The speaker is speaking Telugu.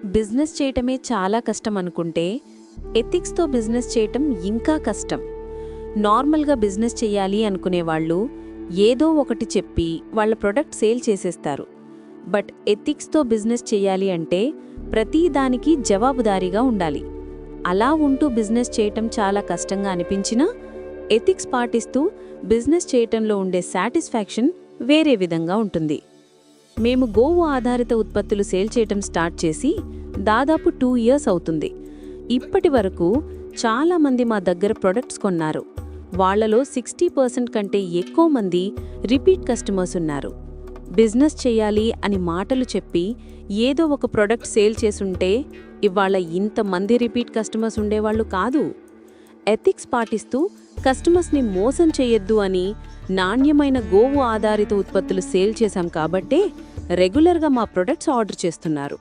బిజినెస్ చేయటమే చాలా కష్టం అనుకుంటే ఎథిక్స్తో బిజినెస్ చేయటం ఇంకా కష్టం. నార్మల్గా బిజినెస్ చెయ్యాలి అనుకునేవాళ్ళు ఏదో ఒకటి చెప్పి వాళ్ళ ప్రొడక్ట్ సేల్ చేసేస్తారు. బట్ ఎథిక్స్తో బిజినెస్ చెయ్యాలి అంటే ప్రతి దానికి జవాబుదారీగా ఉండాలి. అలా ఉంటూ బిజినెస్ చేయటం చాలా కష్టంగా అనిపించినా ఎథిక్స్ పాటిస్తూ బిజినెస్ చేయటంలో ఉండే సాటిస్ఫాక్షన్ వేరే విధంగా ఉంటుంది. మేము గోవు ఆధారిత ఉత్పత్తులు సేల్ చేయటం స్టార్ట్ చేసి దాదాపు 2 ఇయర్స్ అవుతుంది. ఇప్పటి వరకు చాలామంది మా దగ్గర ప్రొడక్ట్స్ కొన్నారు. వాళ్లలో 60% కంటే ఎక్కువ మంది రిపీట్ కస్టమర్స్ ఉన్నారు. బిజినెస్ చేయాలి అని మాటలు చెప్పి ఏదో ఒక ప్రొడక్ట్ సేల్ చేసుంటే ఇవాళ ఇంతమంది రిపీట్ కస్టమర్స్ ఉండేవాళ్లు కాదు. ఎథిక్స్ పాటిస్తూ కస్టమర్స్ని మోసం చేయొద్దు అని నాణ్యమైన గోవు ఆధారిత ఉత్పత్తులు సేల్ చేశాం కాబట్టే రెగ్యులర్గా మా ప్రొడక్ట్స్ ఆర్డర్ చేస్తున్నారు.